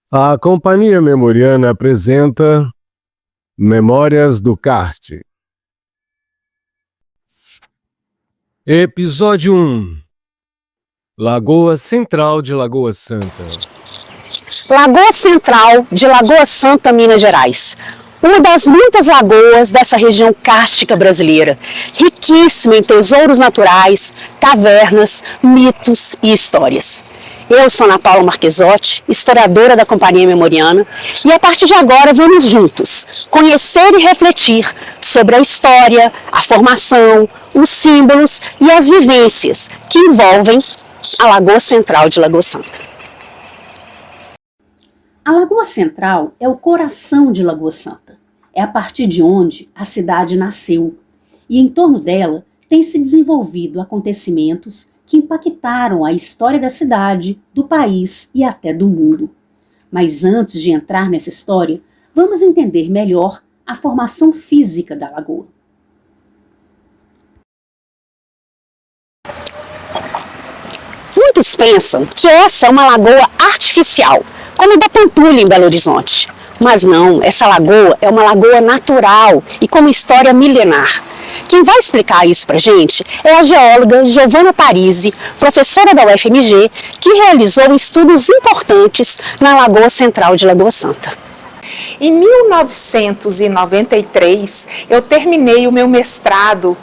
A Companhia Memoriana apresenta Memórias do Karst. Episódio 1. Lagoa Central de Lagoa Santa. Lagoa Central de Lagoa Santa, Minas Gerais. Uma das muitas lagoas dessa região kárstica brasileira, riquíssima em tesouros naturais, cavernas, mitos e histórias. Eu sou Ana Paula Marchesotti, historiadora da Companhia Memoriana, e a partir de agora vamos juntos conhecer e refletir sobre a história, a formação, os símbolos e as vivências que envolvem a Lagoa Central de Lagoa Santa. A Lagoa Central é o coração de Lagoa Santa. É a partir de onde a cidade nasceu, e em torno dela têm se desenvolvido acontecimentos que impactaram a história da cidade, do país e até do mundo. Mas antes de entrar nessa história, vamos entender melhor a formação física da lagoa. Muitos pensam que essa é uma lagoa artificial, como a da Pampulha em Belo Horizonte. Mas não, essa lagoa é uma lagoa natural e com uma história milenar. Quem vai explicar isso pra gente é a geóloga Giovanna Parisi, professora da UFMG, que realizou estudos importantes na Lagoa Central de Lagoa Santa. Em 1993, eu terminei o meu mestrado,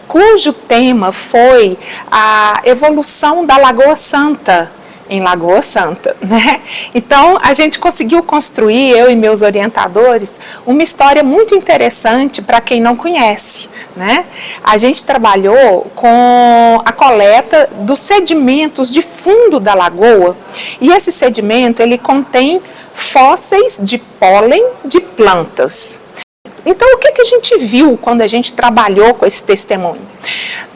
cujo tema foi a evolução da Lagoa Santa, em Lagoa Santa, né? Então, a gente conseguiu construir, eu e meus orientadores, uma história muito interessante para quem não conhece, né? A gente trabalhou com a coleta dos sedimentos de fundo da lagoa, e esse sedimento, ele contém fósseis de pólen de plantas. Então, o que a gente viu quando a gente trabalhou com esse testemunho?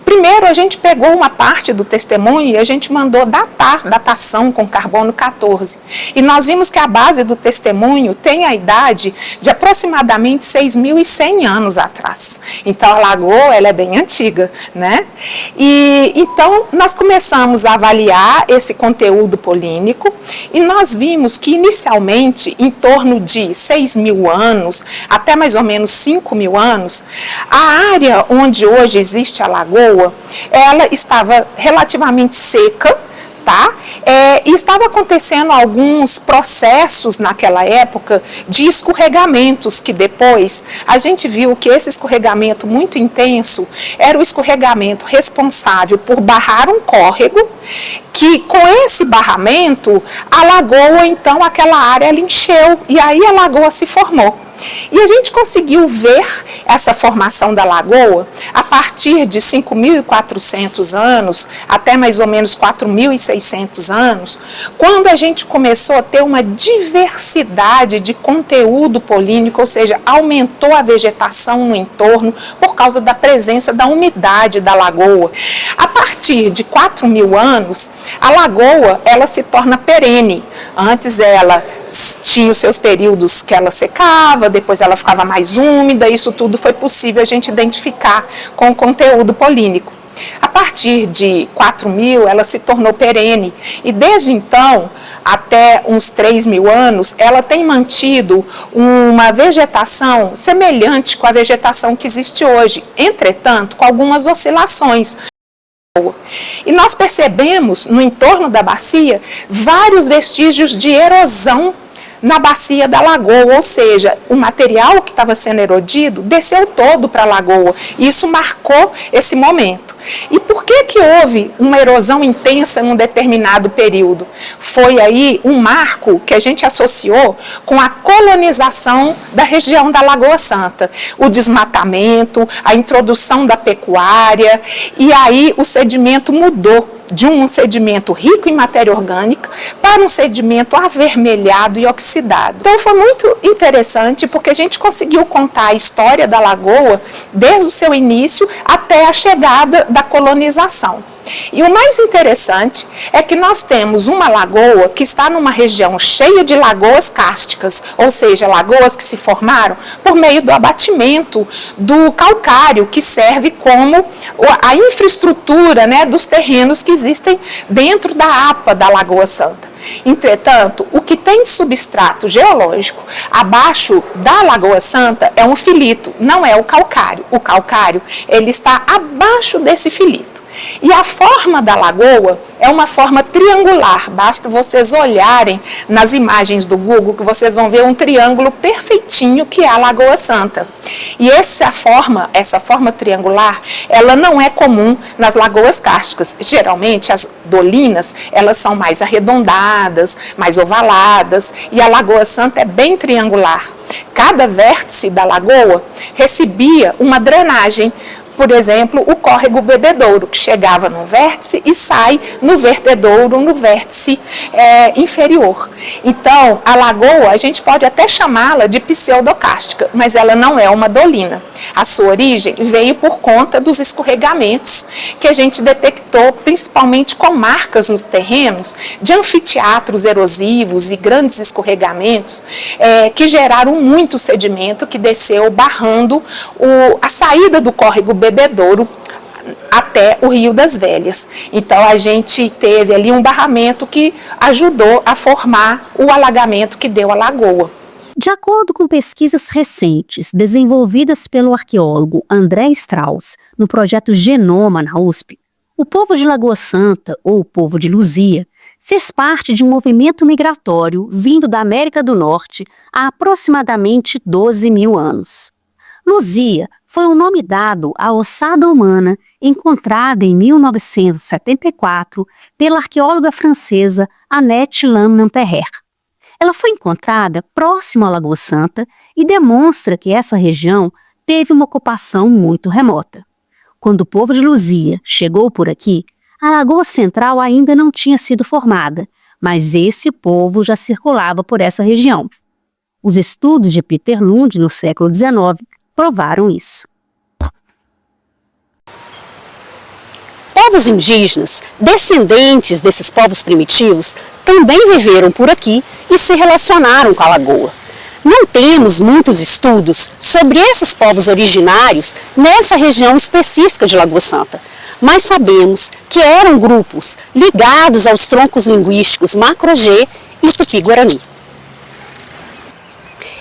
Primeiro, a gente pegou uma parte do testemunho e a gente mandou datação com carbono 14. E nós vimos que a base do testemunho tem a idade de aproximadamente 6.100 anos atrás. Então, a lagoa, ela é bem antiga, né? E então, nós começamos a avaliar esse conteúdo polínico e nós vimos que, inicialmente, em torno de 6.000 anos, até mais ou menos 5.000 anos, a área onde hoje existe a lagoa, ela estava relativamente seca, tá? E estava acontecendo alguns processos naquela época de escorregamentos, que depois a gente viu que esse escorregamento muito intenso era o escorregamento responsável por barrar um córrego, que com esse barramento, a lagoa, então, aquela área ela encheu, e aí a lagoa se formou. E a gente conseguiu ver essa formação da lagoa a partir de 5.400 anos até mais ou menos 4.600 anos, quando a gente começou a ter uma diversidade de conteúdo polínico, ou seja, aumentou a vegetação no entorno por causa da presença da umidade da lagoa. A partir de 4.000 anos, a lagoa ela se torna perene. Antes ela tinha os seus períodos que ela secava, depois ela ficava mais úmida, isso tudo foi possível a gente identificar com o conteúdo polínico. A partir de 4.000, ela se tornou perene, e desde então, até uns 3.000 anos, ela tem mantido uma vegetação semelhante com a vegetação que existe hoje, entretanto, com algumas oscilações. E nós percebemos, no entorno da bacia, vários vestígios de erosão na bacia da lagoa, ou seja, o material que estava sendo erodido desceu todo para a lagoa, e isso marcou esse momento. E por que houve uma erosão intensa num determinado período? Foi aí um marco que a gente associou com a colonização da região da Lagoa Santa. O desmatamento, a introdução da pecuária, e aí o sedimento mudou de um sedimento rico em matéria orgânica para um sedimento avermelhado e oxidado. Então foi muito interessante porque a gente conseguiu contar a história da lagoa desde o seu início até a chegada da colonização. E o mais interessante é que nós temos uma lagoa que está numa região cheia de lagoas kársticas, ou seja, lagoas que se formaram por meio do abatimento do calcário, que serve como a infraestrutura, né, dos terrenos que existem dentro da APA da Lagoa Santa. Entretanto, o que tem de substrato geológico abaixo da Lagoa Santa é um filito, não é o calcário. O calcário, ele está abaixo desse filito. E a forma da lagoa é uma forma triangular, basta vocês olharem nas imagens do Google que vocês vão ver um triângulo perfeitinho que é a Lagoa Santa. E essa forma triangular, ela não é comum nas lagoas cársticas. Geralmente as dolinas, elas são mais arredondadas, mais ovaladas, e a Lagoa Santa é bem triangular. Cada vértice da lagoa recebia uma drenagem. Por exemplo, o córrego Bebedouro, que chegava no vértice e sai no vertedouro, no vértice inferior. Então, a lagoa, a gente pode até chamá-la de pseudocárstica, mas ela não é uma dolina. A sua origem veio por conta dos escorregamentos que a gente detectou, principalmente com marcas nos terrenos de anfiteatros erosivos e grandes escorregamentos que geraram muito sedimento que desceu barrando a saída do córrego Bebedouro até o Rio das Velhas. Então a gente teve ali um barramento que ajudou a formar o alagamento que deu a lagoa. De acordo com pesquisas recentes desenvolvidas pelo arqueólogo André Strauss no projeto Genoma na USP, o povo de Lagoa Santa, ou o povo de Luzia, fez parte de um movimento migratório vindo da América do Norte há aproximadamente 12 mil anos. Luzia foi o nome dado à ossada humana encontrada em 1974 pela arqueóloga francesa Annette Lamnan-Perrer. Ela foi encontrada próximo à Lagoa Santa e demonstra que essa região teve uma ocupação muito remota. Quando o povo de Luzia chegou por aqui, a Lagoa Central ainda não tinha sido formada, mas esse povo já circulava por essa região. Os estudos de Peter Lund no século XIX provaram isso. Povos indígenas, descendentes desses povos primitivos, também viveram por aqui e se relacionaram com a lagoa. Não temos muitos estudos sobre esses povos originários nessa região específica de Lagoa Santa, mas sabemos que eram grupos ligados aos troncos linguísticos Macro-G e Tupi-Guarani.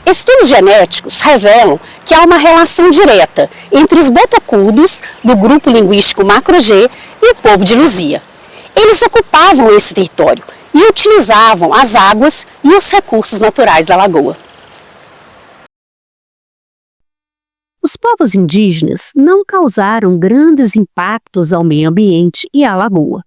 Estudos genéticos revelam que há uma relação direta entre os botocudos do grupo linguístico Macro-G e o povo de Luzia. Eles ocupavam esse território e utilizavam as águas e os recursos naturais da lagoa. Os povos indígenas não causaram grandes impactos ao meio ambiente e à lagoa,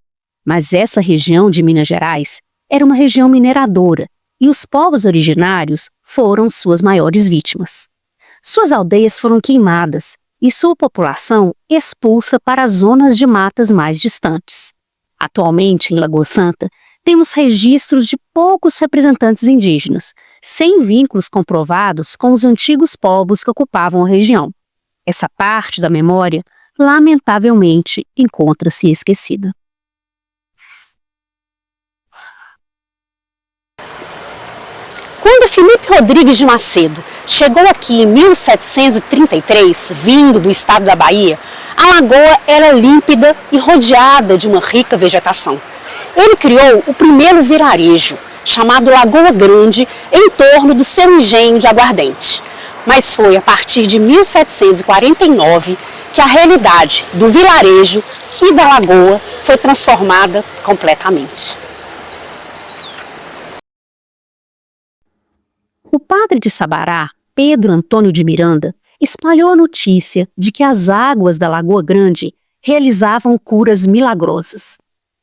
mas essa região de Minas Gerais era uma região mineradora e os povos originários foram suas maiores vítimas. Suas aldeias foram queimadas e sua população expulsa para as zonas de matas mais distantes. Atualmente, em Lagoa Santa, temos registros de poucos representantes indígenas, sem vínculos comprovados com os antigos povos que ocupavam a região. Essa parte da memória, lamentavelmente, encontra-se esquecida. Quando Felipe Rodrigues de Macedo chegou aqui em 1733, vindo do estado da Bahia, a lagoa era límpida e rodeada de uma rica vegetação. Ele criou o primeiro vilarejo, chamado Lagoa Grande, em torno do seu engenho de aguardente. Mas foi a partir de 1749 que a realidade do vilarejo e da lagoa foi transformada completamente. O padre de Sabará, Pedro Antônio de Miranda, espalhou a notícia de que as águas da Lagoa Grande realizavam curas milagrosas.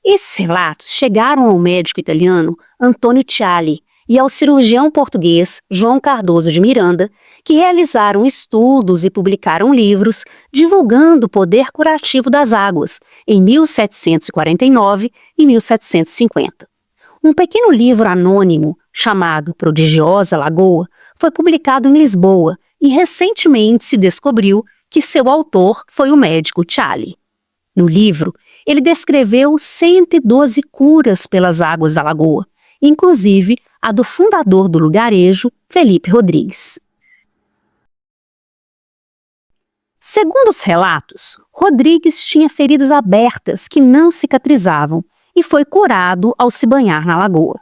Esses relatos chegaram ao médico italiano Antônio Ciali e ao cirurgião português João Cardoso de Miranda, que realizaram estudos e publicaram livros divulgando o poder curativo das águas em 1749 e 1750. Um pequeno livro anônimo, chamado Prodigiosa Lagoa, foi publicado em Lisboa e recentemente se descobriu que seu autor foi o médico Ciali. No livro, ele descreveu 112 curas pelas águas da lagoa, inclusive a do fundador do lugarejo, Felipe Rodrigues. Segundo os relatos, Rodrigues tinha feridas abertas que não cicatrizavam e foi curado ao se banhar na lagoa.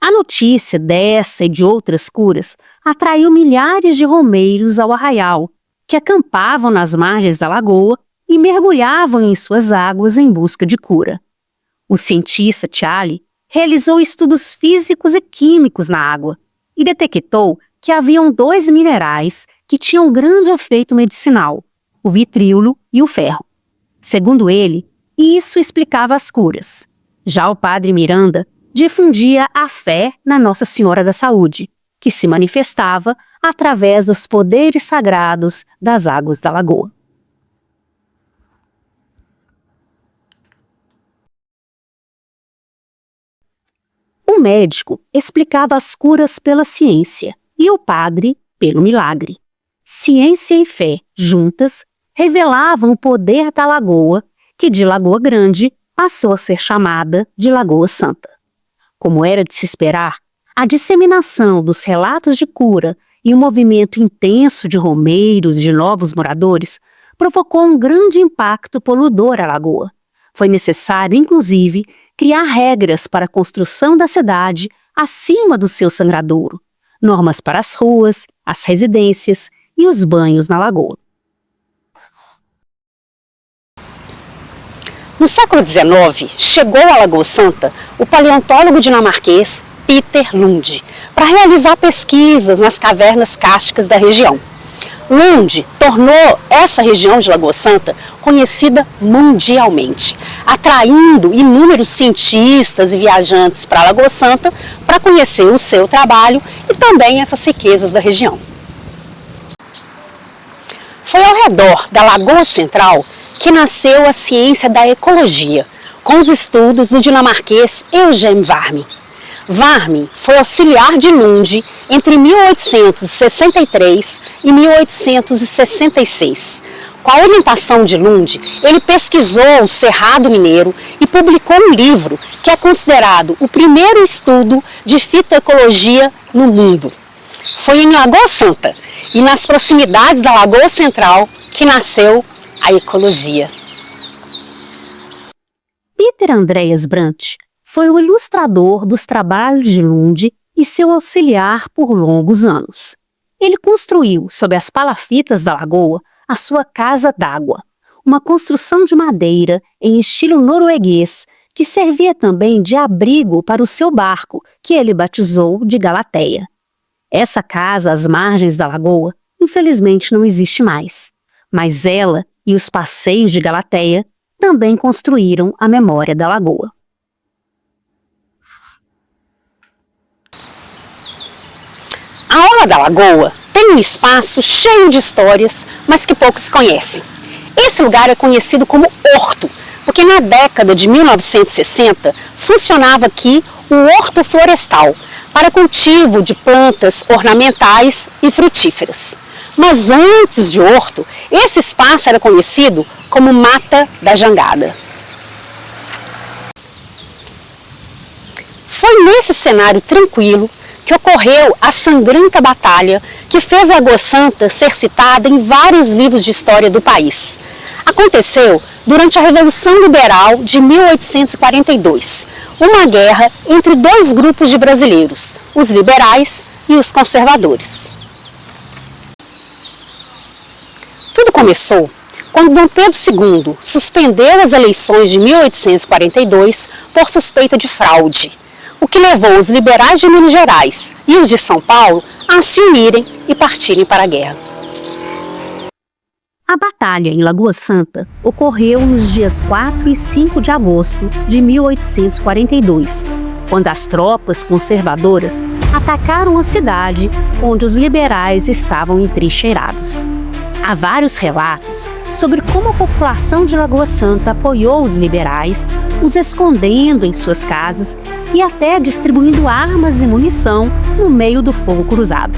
A notícia dessa e de outras curas atraiu milhares de romeiros ao arraial, que acampavam nas margens da lagoa e mergulhavam em suas águas em busca de cura. O cientista Thialy realizou estudos físicos e químicos na água e detectou que haviam 2 minerais que tinham grande efeito medicinal, o vitríolo e o ferro. Segundo ele, isso explicava as curas. Já o padre Miranda difundia a fé na Nossa Senhora da Saúde, que se manifestava através dos poderes sagrados das águas da lagoa. O médico explicava as curas pela ciência e o padre pelo milagre. Ciência e fé, juntas, revelavam o poder da lagoa, que de Lagoa Grande passou a ser chamada de Lagoa Santa. Como era de se esperar, a disseminação dos relatos de cura e o movimento intenso de romeiros e de novos moradores provocou um grande impacto poluidor à lagoa. Foi necessário, inclusive, criar regras para a construção da cidade acima do seu sangradouro, normas para as ruas, as residências e os banhos na lagoa. No século XIX, chegou à Lagoa Santa o paleontólogo dinamarquês Peter Lund para realizar pesquisas nas cavernas cársticas da região. Lund tornou essa região de Lagoa Santa conhecida mundialmente, atraindo inúmeros cientistas e viajantes para a Lagoa Santa para conhecer o seu trabalho e também essas riquezas da região. Foi ao redor da Lagoa Central que nasceu a ciência da ecologia, com os estudos do dinamarquês Eugen Warming. Warming foi auxiliar de Lund entre 1863 e 1866. Com a orientação de Lund, ele pesquisou o Cerrado Mineiro e publicou um livro que é considerado o primeiro estudo de fitoecologia no mundo. Foi em Lagoa Santa e nas proximidades da Lagoa Central que nasceu a ecologia. Peter Andreas Brandt foi o ilustrador dos trabalhos de Lund e seu auxiliar por longos anos. Ele construiu, sob as palafitas da lagoa, a sua casa d'água, uma construção de madeira em estilo norueguês que servia também de abrigo para o seu barco, que ele batizou de Galateia. Essa casa às margens da lagoa, infelizmente, não existe mais, mas ela e os passeios de Galateia também construíram a memória da lagoa. A Orla da Lagoa tem um espaço cheio de histórias, mas que poucos conhecem. Esse lugar é conhecido como Horto, porque na década de 1960 funcionava aqui o Horto Florestal, para cultivo de plantas ornamentais e frutíferas. Mas antes de Horto, esse espaço era conhecido como Mata da Jangada. Foi nesse cenário tranquilo que ocorreu a sangrenta batalha que fez a Lagoa Santa ser citada em vários livros de história do país. Aconteceu durante a Revolução Liberal de 1842, uma guerra entre dois grupos de brasileiros, os liberais e os conservadores. Tudo começou quando Dom Pedro II suspendeu as eleições de 1842 por suspeita de fraude, o que levou os liberais de Minas Gerais e os de São Paulo a se unirem e partirem para a guerra. A batalha em Lagoa Santa ocorreu nos dias 4 e 5 de agosto de 1842, quando as tropas conservadoras atacaram a cidade onde os liberais estavam entrincheirados. Há vários relatos sobre como a população de Lagoa Santa apoiou os liberais, os escondendo em suas casas e até distribuindo armas e munição no meio do fogo cruzado.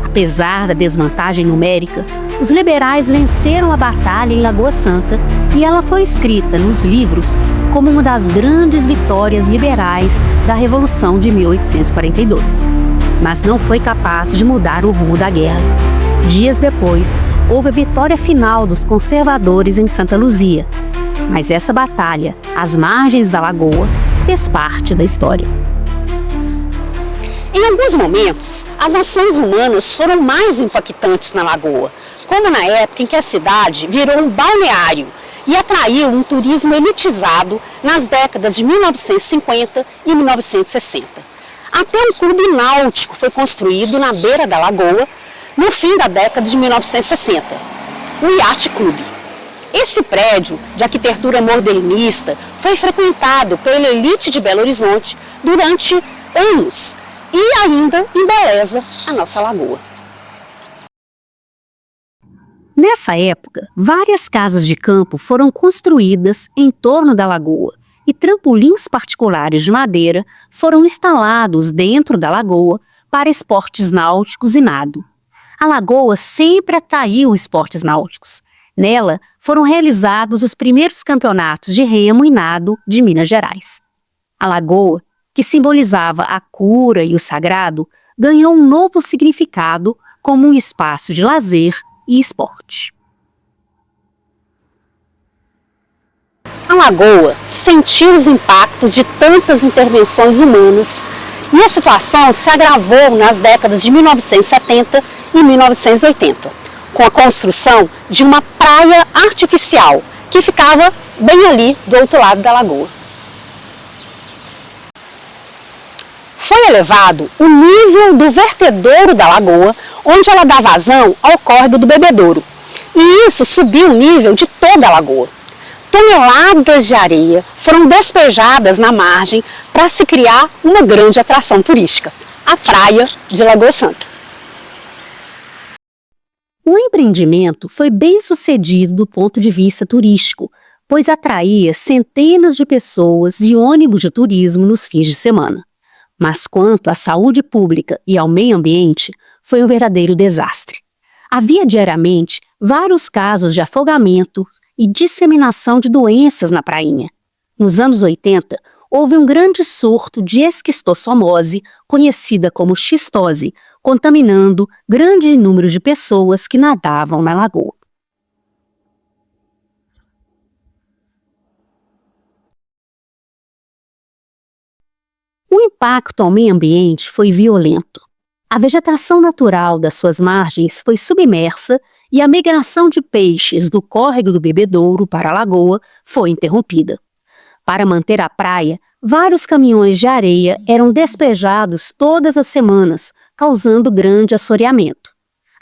Apesar da desvantagem numérica, os liberais venceram a batalha em Lagoa Santa e ela foi escrita nos livros como uma das grandes vitórias liberais da Revolução de 1842. Mas não foi capaz de mudar o rumo da guerra. Dias depois, houve a vitória final dos conservadores em Santa Luzia. Mas essa batalha, às margens da lagoa, fez parte da história. Em alguns momentos, as ações humanas foram mais impactantes na lagoa, como na época em que a cidade virou um balneário e atraiu um turismo elitizado nas décadas de 1950 e 1960. Até um clube náutico foi construído na beira da lagoa no fim da década de 1960, o Yacht Club. Esse prédio de arquitetura modernista foi frequentado pela elite de Belo Horizonte durante anos e ainda embeleza a nossa lagoa. Nessa época, várias casas de campo foram construídas em torno da lagoa e trampolins particulares de madeira foram instalados dentro da lagoa para esportes náuticos e nado. A lagoa sempre atraiu esportes náuticos. Nela foram realizados os primeiros campeonatos de remo e nado de Minas Gerais. A lagoa, que simbolizava a cura e o sagrado, ganhou um novo significado como um espaço de lazer e esporte. A lagoa sentiu os impactos de tantas intervenções humanas e a situação se agravou nas décadas de 1970 e 1980, com a construção de uma praia artificial que ficava bem ali do outro lado da lagoa. Foi elevado o nível do vertedouro da lagoa, onde ela dá vazão ao córrego do Bebedouro, e isso subiu o nível de toda a lagoa. Toneladas de areia foram despejadas na margem para se criar uma grande atração turística, a Praia de Lagoa Santa. O empreendimento foi bem sucedido do ponto de vista turístico, pois atraía centenas de pessoas e ônibus de turismo nos fins de semana. Mas quanto à saúde pública e ao meio ambiente, foi um verdadeiro desastre. Havia diariamente vários casos de afogamento e disseminação de doenças na prainha. Nos anos 80, houve um grande surto de esquistossomose, conhecida como xistose, contaminando grande número de pessoas que nadavam na lagoa. O impacto ao meio ambiente foi violento. A vegetação natural das suas margens foi submersa e a migração de peixes do córrego do Bebedouro para a lagoa foi interrompida. Para manter a praia, vários caminhões de areia eram despejados todas as semanas, causando grande assoreamento.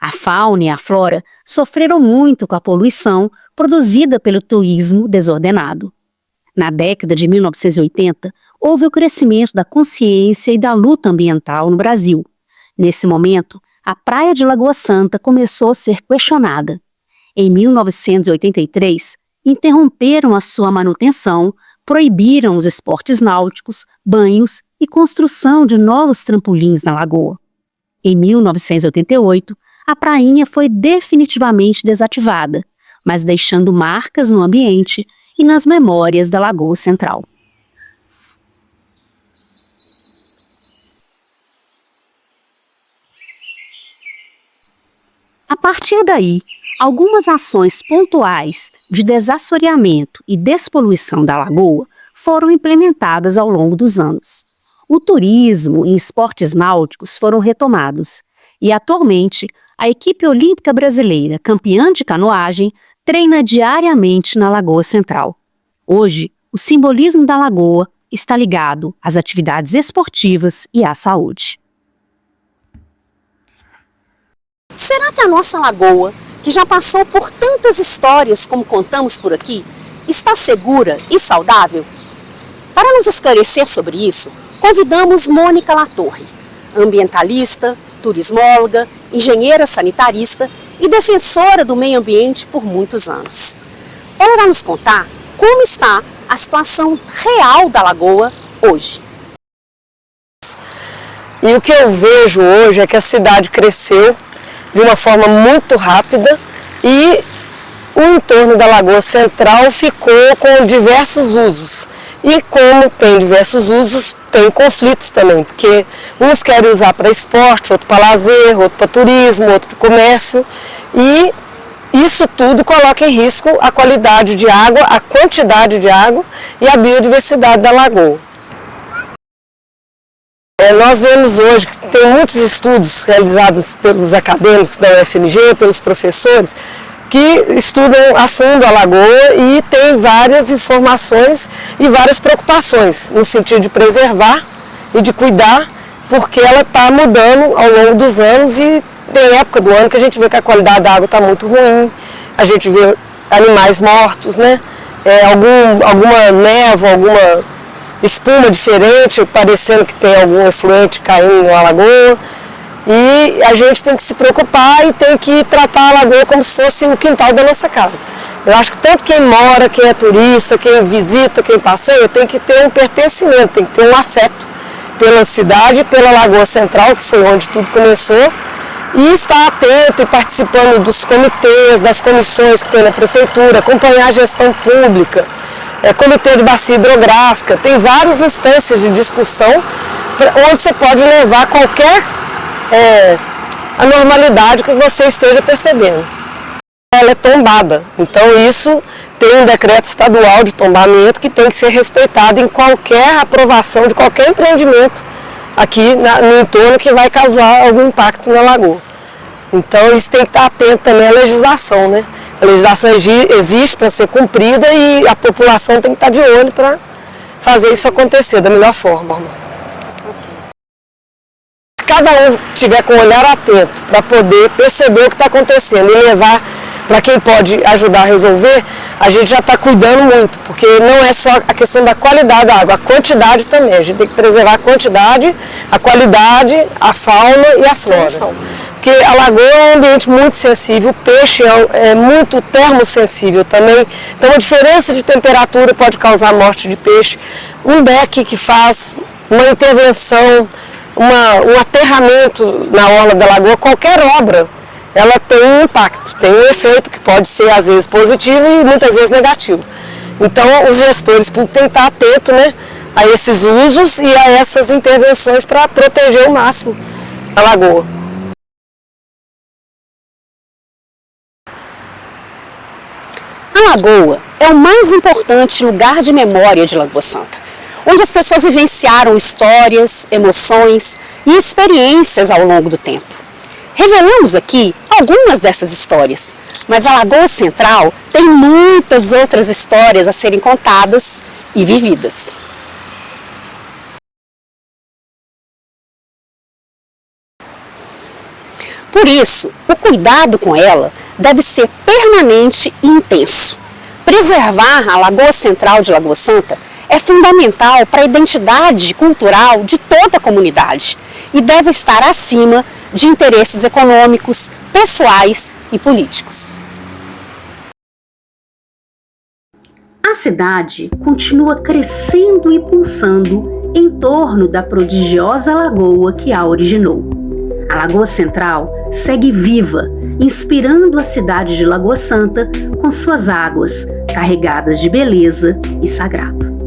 A fauna e a flora sofreram muito com a poluição produzida pelo turismo desordenado. Na década de 1980, houve o crescimento da consciência e da luta ambiental no Brasil. Nesse momento, a Praia de Lagoa Santa começou a ser questionada. Em 1983, interromperam a sua manutenção, proibiram os esportes náuticos, banhos e construção de novos trampolins na lagoa. Em 1988, a prainha foi definitivamente desativada, mas deixando marcas no ambiente e nas memórias da Lagoa Central. A partir daí, algumas ações pontuais de desassoreamento e despoluição da lagoa foram implementadas ao longo dos anos. O turismo e esportes náuticos foram retomados e, atualmente, a equipe olímpica brasileira, campeã de canoagem, treina diariamente na Lagoa Central. Hoje, o simbolismo da lagoa está ligado às atividades esportivas e à saúde. Será que a nossa lagoa, que já passou por tantas histórias como contamos por aqui, está segura e saudável? Para nos esclarecer sobre isso, convidamos Mônica Latorre, ambientalista, turismóloga, engenheira sanitarista e defensora do meio ambiente por muitos anos. Ela vai nos contar como está a situação real da lagoa hoje. E o que eu vejo hoje é que a cidade cresceu de uma forma muito rápida e o entorno da Lagoa Central ficou com diversos usos. E como tem diversos usos, tem conflitos também, porque uns querem usar para esporte, outro para lazer, outro para turismo, outro para comércio, e isso tudo coloca em risco a qualidade de água, a quantidade de água e a biodiversidade da lagoa. Nós vemos hoje que tem muitos estudos realizados pelos acadêmicos da UFMG, pelos professores, que estudam a fundo a lagoa e tem várias informações e várias preocupações no sentido de preservar e de cuidar, porque ela está mudando ao longo dos anos e tem época do ano que a gente vê que a qualidade da água está muito ruim, a gente vê animais mortos, né? Alguma névoa, alguma espuma diferente, parecendo que tem algum efluente caindo na lagoa. E a gente tem que se preocupar e tem que tratar a lagoa como se fosse o quintal da nossa casa. Eu acho que tanto quem mora, quem é turista, quem visita, quem passeia, tem que ter um pertencimento, tem que ter um afeto pela cidade, pela Lagoa Central, que foi onde tudo começou, e estar atento e participando dos comitês, das comissões que tem na prefeitura, acompanhar a gestão pública, comitê de bacia hidrográfica, tem várias instâncias de discussão onde você pode levar qualquer anormalidade que você esteja percebendo. Ela é tombada, então isso tem um decreto estadual de tombamento que tem que ser respeitado em qualquer aprovação de qualquer empreendimento aqui no entorno que vai causar algum impacto na lagoa. Então isso tem que estar atento também à legislação, né? A legislação existe para ser cumprida e a população tem que estar de olho para fazer isso acontecer da melhor forma. Se cada um tiver com o olhar atento para poder perceber o que está acontecendo e levar para quem pode ajudar a resolver, a gente já está cuidando muito, porque não é só a questão da qualidade da água, a quantidade também. A gente tem que preservar a quantidade, a qualidade, a fauna e a flora. Porque a lagoa é um ambiente muito sensível, o peixe é muito termossensível também. Então a diferença de temperatura pode causar morte de peixe. Um beck que faz uma intervenção, um aterramento na orla da lagoa, qualquer obra, ela tem um impacto, tem um efeito que pode ser às vezes positivo e muitas vezes negativo. Então os gestores têm que estar atentos, né, a esses usos e a essas intervenções para proteger ao máximo a lagoa. A lagoa é o mais importante lugar de memória de Lagoa Santa, onde as pessoas vivenciaram histórias, emoções e experiências ao longo do tempo. Revelamos aqui algumas dessas histórias, mas a Lagoa Central tem muitas outras histórias a serem contadas e vividas. Por isso, o cuidado com ela deve ser permanente e intenso. Preservar a Lagoa Central de Lagoa Santa é fundamental para a identidade cultural de toda a comunidade e deve estar acima de interesses econômicos, pessoais e políticos. A cidade continua crescendo e pulsando em torno da prodigiosa lagoa que a originou. A Lagoa Central segue viva, inspirando a cidade de Lagoa Santa com suas águas carregadas de beleza e sagrado.